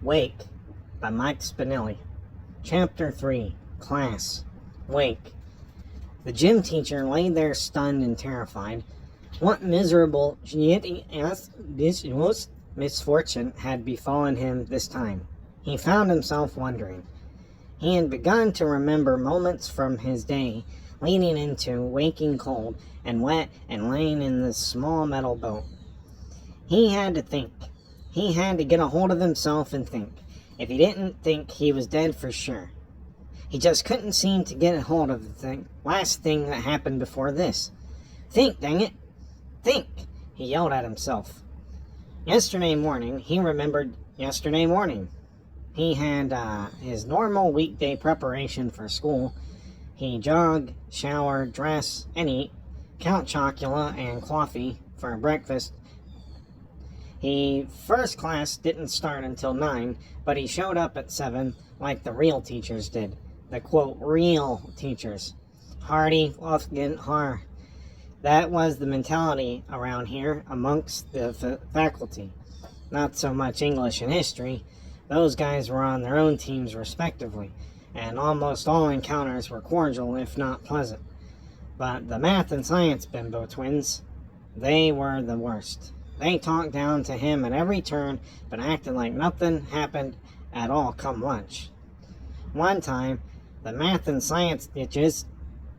Wake by Mike Spinelli. Chapter 3. Class. Wake. The gym teacher lay there stunned and terrified. What miserable misfortune had befallen him this time? He found himself wondering. He had begun to remember moments from his day leading into waking cold and wet and laying in the small metal boat. He had to think. He had to get a hold of himself and think. If he didn't think, he was dead for sure. He just couldn't seem to get a hold of the last thing that happened before this. Think, dang it! Think! He yelled at himself. Yesterday morning, he remembered yesterday morning. He had his normal weekday preparation for school. He jog, shower, dress, and eat. Count chocula and coffee for breakfast. First class didn't start until 9, but he showed up at 7 like the real teachers did. The quote, real teachers. Hardy, often har. That was the mentality around here amongst the faculty. Not so much English and history. Those guys were on their own teams respectively, and almost all encounters were cordial if not pleasant. But the math and science bimbo twins, they were the worst. They talked down to him at every turn, but acted like nothing happened at all come lunch. One time, the math and science ditches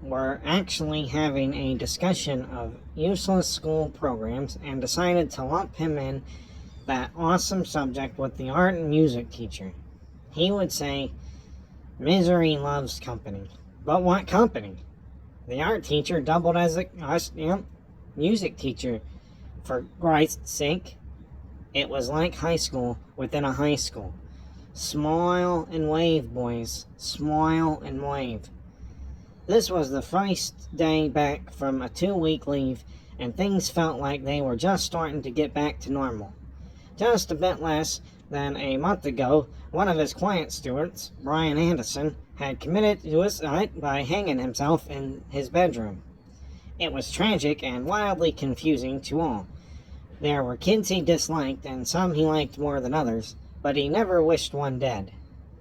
were actually having a discussion of useless school programs and decided to lump him in that awesome subject with the art and music teacher. He would say, misery loves company. But what company? The art teacher doubled as a music teacher. For Christ's sake, it was like high school within a high school. Smile and wave, boys. Smile and wave. This was the first day back from a 2-week leave, and things felt like they were just starting to get back to normal. Just a bit less than a month ago, one of his quiet students, Brian Anderson, had committed suicide by hanging himself in his bedroom. It was tragic and wildly confusing to all. There were kids he disliked and some he liked more than others, but he never wished one dead.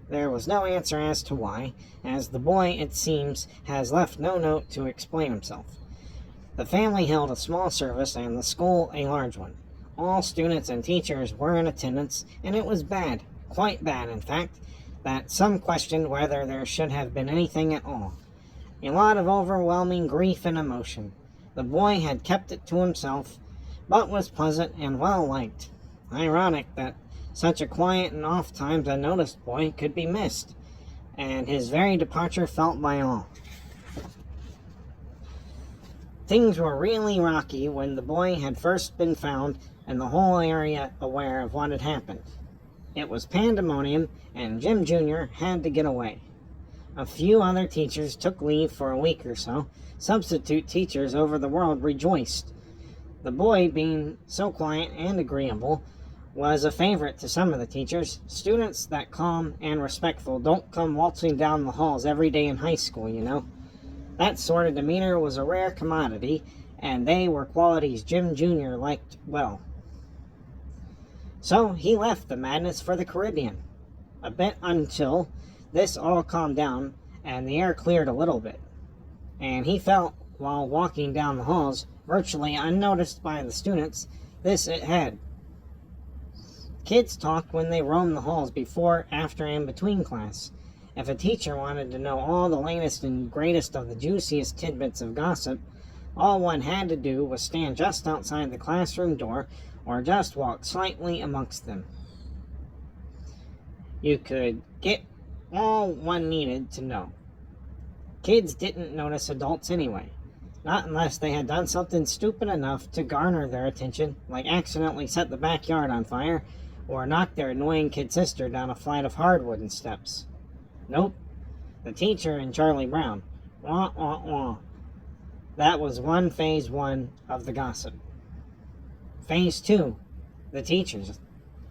There was no answer as to why, as the boy, it seems, has left no note to explain himself. The family held a small service and the school a large one. All students and teachers were in attendance, and it was bad, quite bad in fact, that some questioned whether there should have been anything at all. A lot of overwhelming grief and emotion. The boy had kept it to himself, but was pleasant and well-liked. Ironic that such a quiet and oft-times unnoticed boy could be missed, and his very departure felt by all. Things were really rocky when the boy had first been found and the whole area aware of what had happened. It was pandemonium, and Jim Jr. had to get away. A few other teachers took leave for a week or so. Substitute teachers over the world rejoiced. The boy, being so quiet and agreeable, was a favorite to some of the teachers. Students that calm and respectful don't come waltzing down the halls every day in high school, you know. That sort of demeanor was a rare commodity, and they were qualities Jim Jr. liked well. So he left the madness for the Caribbean. A bit until this all calmed down and the air cleared a little bit. And he felt, while walking down the halls, virtually unnoticed by the students, this it had. Kids talked when they roamed the halls before, after, and between class. If a teacher wanted to know all the latest and greatest of the juiciest tidbits of gossip, all one had to do was stand just outside the classroom door or just walk slightly amongst them. You could get all one needed to know. Kids didn't notice adults anyway. Not unless they had done something stupid enough to garner their attention, like accidentally set the backyard on fire, or knock their annoying kid sister down a flight of hardwooden steps. Nope. The teacher and Charlie Brown. Wah, wah, wah. That was phase 1 of the gossip. Phase 2, the teachers.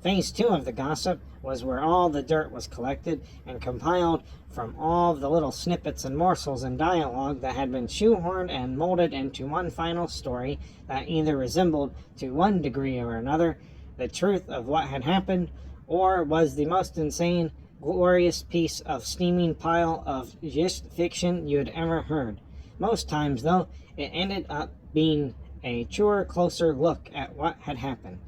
Phase 2 of the gossip was where all the dirt was collected and compiled from all of the little snippets and morsels in dialogue that had been shoehorned and molded into one final story that either resembled, to one degree or another, the truth of what had happened, or was the most insane, glorious piece of steaming pile of just fiction you'd ever heard. Most times, though, it ended up being a truer, closer look at what had happened.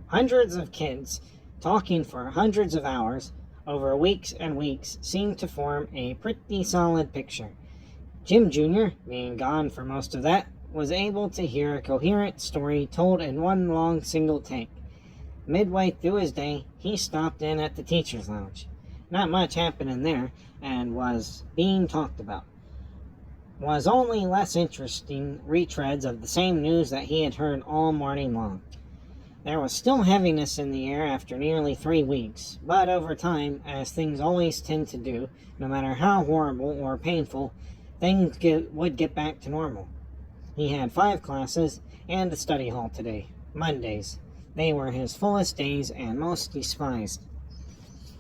Hundreds of kids talking for hundreds of hours over weeks and weeks seemed to form a pretty solid picture. Jim Jr., being gone for most of that, was able to hear a coherent story told in one long single take. Midway through his day, he stopped in at the teacher's lounge. Not much happening there, and was being talked about. Was only less interesting retreads of the same news that he had heard all morning long. There was still heaviness in the air after nearly 3 weeks, but over time, as things always tend to do, no matter how horrible or painful, things would get back to normal. He had 5 classes and a study hall today, Mondays. They were his fullest days and most despised.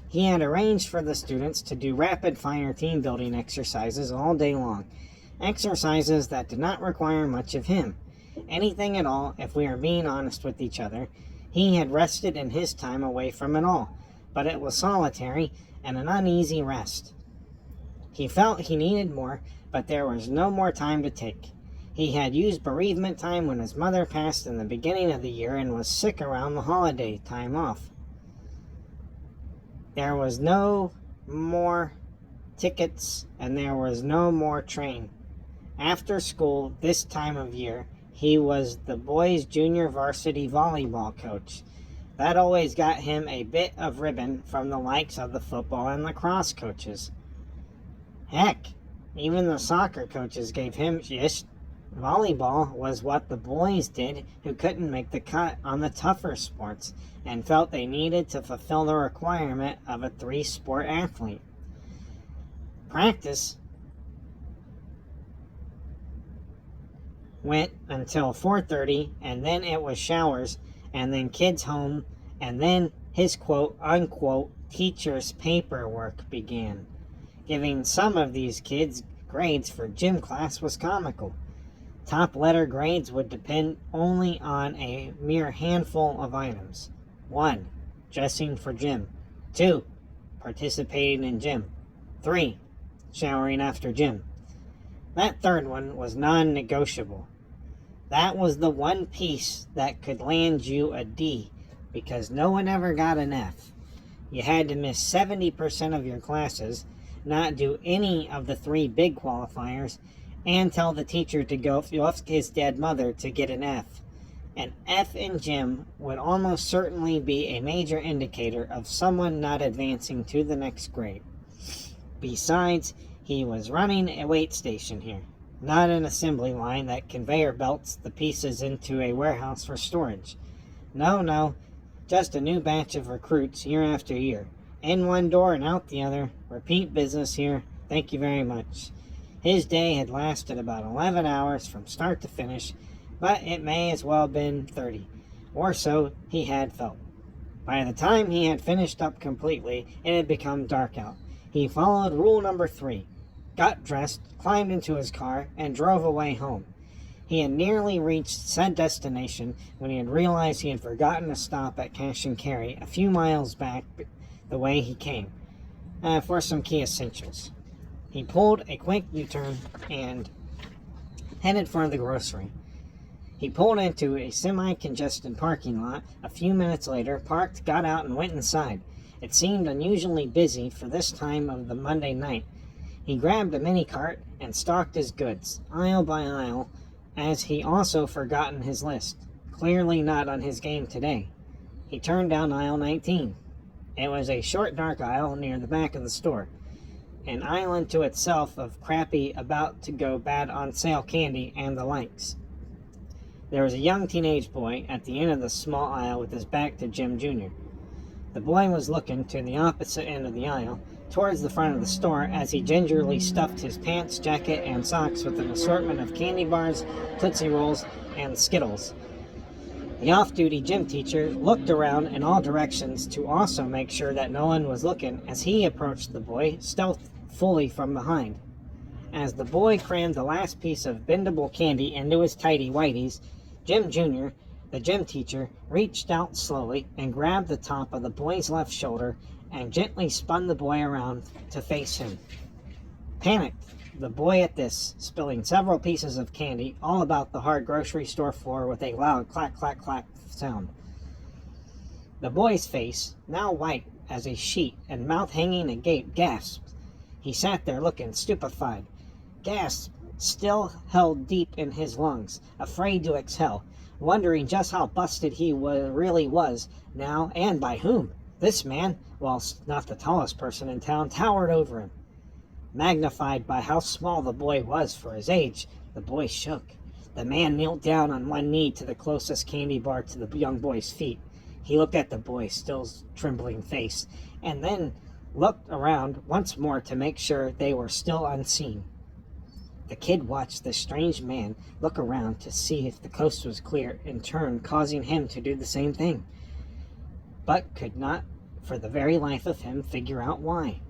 He had arranged for the students to do rapid-fire team-building exercises all day long, exercises that did not require much of him. Anything at all, if we are being honest with each other. He had rested in his time away from it all, but it was solitary and an uneasy rest. He felt he needed more, but there was no more time to take. He had used bereavement time when his mother passed in the beginning of the year and was sick around the holiday time off. There was no more tickets and there was no more train. After school this time of year, he was the boys' junior varsity volleyball coach. That always got him a bit of ribbon from the likes of the football and lacrosse coaches. Heck, even the soccer coaches gave him shit. Volleyball was what the boys did who couldn't make the cut on the tougher sports and felt they needed to fulfill the requirement of a 3-sport athlete. Practice went until 4:30, and then it was showers, and then kids home, and then his quote-unquote teacher's paperwork began. Giving some of these kids grades for gym class was comical. Top letter grades would depend only on a mere handful of items. 1. Dressing for gym. 2. Participating in gym. 3. Showering after gym. That third one was non-negotiable. That was the one piece that could land you a D, because no one ever got an F. You had to miss 70% of your classes, not do any of the 3 big qualifiers, and tell the teacher to go off his dead mother to get an F. An F in gym would almost certainly be a major indicator of someone not advancing to the next grade. Besides, he was running a weight station here, not an assembly line that conveyor belts the pieces into a warehouse for storage. No, just a new batch of recruits year after year. In one door and out the other. Repeat business here. Thank you very much. His day had lasted about 11 hours from start to finish, but it may as well have been 30, or so he had felt. By the time he had finished up completely, it had become dark out. He followed rule number 3, got dressed, climbed into his car, and drove away home. He had nearly reached said destination when he had realized he had forgotten to stop at Cash and Carry a few miles back the way he came, for some key essentials. He pulled a quick U-turn and headed for the grocery. He pulled into a semi-congested parking lot a few minutes later, parked, got out, and went inside. It seemed unusually busy for this time of the Monday night. He grabbed a mini cart and stocked his goods, aisle by aisle, as he also forgotten his list. Clearly not on his game today. He turned down aisle 19. It was a short, dark aisle near the back of the store. An island to itself of crappy, about-to-go-bad-on-sale candy and the likes. There was a young teenage boy at the end of the small aisle with his back to Jim Jr. The boy was looking to the opposite end of the aisle, towards the front of the store, as he gingerly stuffed his pants, jacket, and socks with an assortment of candy bars, Tootsie Rolls, and Skittles. The off-duty gym teacher looked around in all directions to also make sure that no one was looking as he approached the boy stealthily from behind. As the boy crammed the last piece of bendable candy into his tighty whities, Jim Jr., The gym teacher reached out slowly and grabbed the top of the boy's left shoulder and gently spun the boy around to face him. Panicked, the boy at this, spilling several pieces of candy all about the hard grocery store floor with a loud clack, clack, clack sound. The boy's face, now white as a sheet and mouth hanging agape, gasped. He sat there looking stupefied. Gasps still held deep in his lungs, afraid to exhale, wondering just how busted he really was now and by whom. This man, whilst not the tallest person in town, towered over him. Magnified by how small the boy was for his age, the boy shook. The man knelt down on one knee to the closest candy bar to the young boy's feet. He looked at the boy's still trembling face, and then looked around once more to make sure they were still unseen. The kid watched the strange man look around to see if the coast was clear, in turn causing him to do the same thing, but could not for the very life of him figure out why.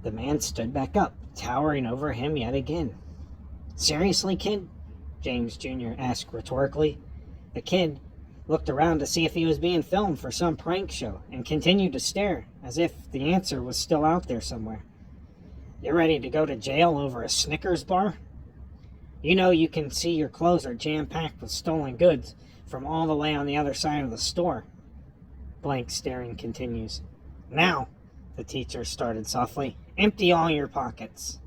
The man stood back up, towering over him yet again. "Seriously, kid?" James Jr. asked rhetorically. The kid looked around to see if he was being filmed for some prank show and continued to stare as if the answer was still out there somewhere. "You're ready to go to jail over a Snickers bar? You know you can see your clothes are jam-packed with stolen goods from all the way on the other side of the store." Blank staring continues. "Now," the teacher started softly, "empty all your pockets."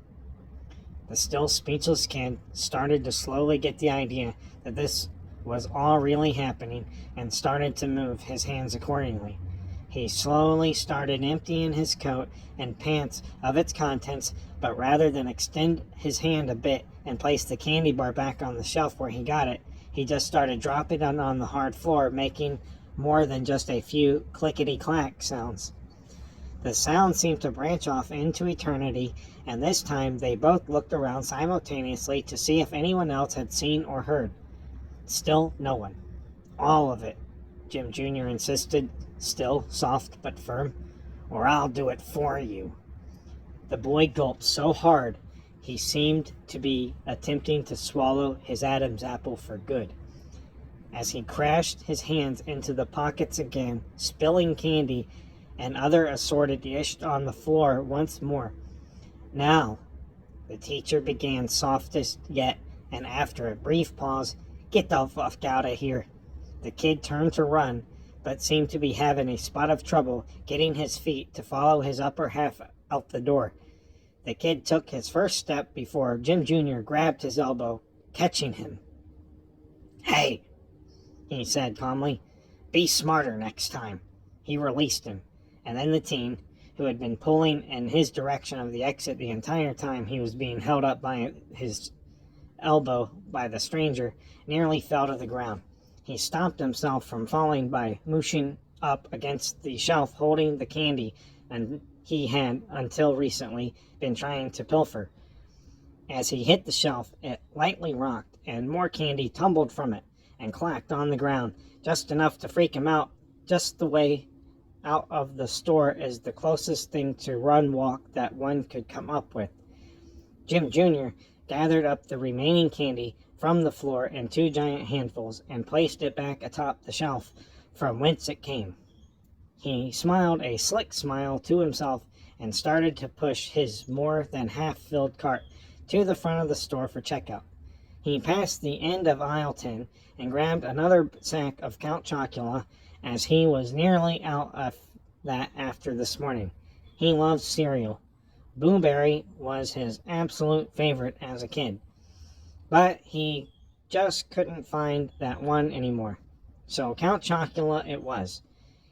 The still speechless kid started to slowly get the idea that this was all really happening and started to move his hands accordingly. He slowly started emptying his coat and pants of its contents, but rather than extend his hand a bit and place the candy bar back on the shelf where he got it, he just started dropping it on the hard floor, making more than just a few clickety-clack sounds. The sound seemed to branch off into eternity, and this time they both looked around simultaneously to see if anyone else had seen or heard. Still no one. "All of it," Jim Jr. insisted, still soft but firm, "or I'll do it for you." The boy gulped so hard he seemed to be attempting to swallow his Adam's apple for good, as he crashed his hands into the pockets again, spilling candy and other assorted ish on the floor once more. "Now," the teacher began softest yet, and after a brief pause, "get the fuck out of here." The kid turned to run, but seemed to be having a spot of trouble getting his feet to follow his upper half out the door. The kid took his first step before Jim Jr. grabbed his elbow, catching him. "Hey," he said calmly, "be smarter next time." He released him, and then the teen, who had been pulling in his direction of the exit the entire time he was being held up by his elbow by the stranger, nearly fell to the ground. He stopped himself from falling by mooshing up against the shelf holding the candy and he had, until recently, been trying to pilfer. As he hit the shelf, it lightly rocked, and more candy tumbled from it and clacked on the ground, just enough to freak him out. Just the way out of the store is the closest thing to run walk that one could come up with. Jim Jr. gathered up the remaining candy from the floor in 2 giant handfuls and placed it back atop the shelf from whence it came. He smiled a slick smile to himself and started to push his more than half-filled cart to the front of the store for checkout. He passed the end of aisle 10 and grabbed another sack of Count Chocula, as he was nearly out of that after this morning. He loved cereal. Blueberry was his absolute favorite as a kid, but he just couldn't find that one anymore. So Count Chocula it was.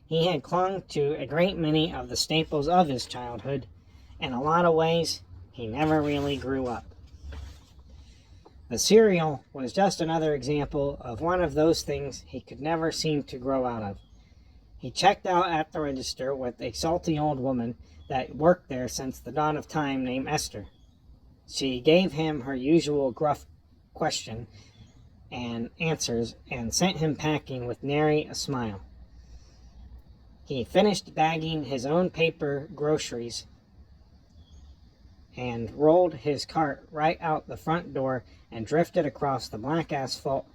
He had clung to a great many of the staples of his childhood. In a lot of ways, he never really grew up. The cereal was just another example of one of those things he could never seem to grow out of. He checked out at the register with a salty old woman that worked there since the dawn of time named Esther. She gave him her usual gruff question and answers and sent him packing with nary a smile. He finished bagging his own paper groceries and rolled his cart right out the front door and drifted across the black asphalt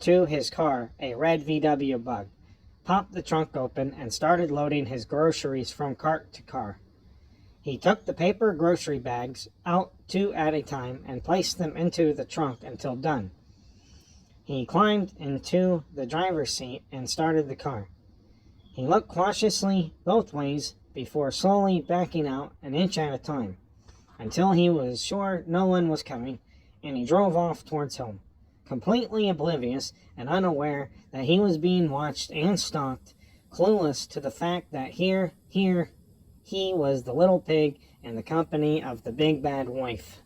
to his car, a red VW Bug, popped the trunk open, and started loading his groceries from cart to car. He took the paper grocery bags out 2 at a time and placed them into the trunk until done. He climbed into the driver's seat and started the car. He looked cautiously both ways before slowly backing out an inch at a time, until he was sure no one was coming, and he drove off towards home, completely oblivious and unaware that he was being watched and stalked, clueless to the fact that here he was the little pig in the company of the big bad wife.